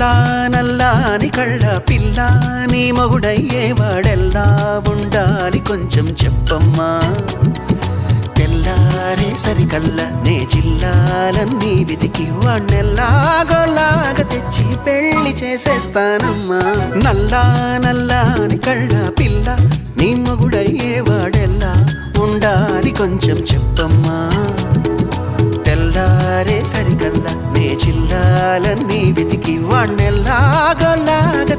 నల్లా నల్లాని కళ్ళ పిల్ల నీ మొగుడయ్యేవాడెల్లా ఉండాలి కొంచెం చెప్పమ్మా తెల్లారే సరికల్లా నే జిల్లాలన్నీ వెతికి వాణ్ణెల్లాగోలాగా తెచ్చి పెళ్లి చేసేస్తానమ్మా నల్లా నల్లాని కళ్ళ పిల్ల నీ మొగుడయ్యేవాడెల్లా ఉండాలి కొంచెం చెప్పమ్మా తెల్లారే సరికల్లా నే జిల్లాలన్నీ వెతికి వాణ్ణెల్లాగోలాగా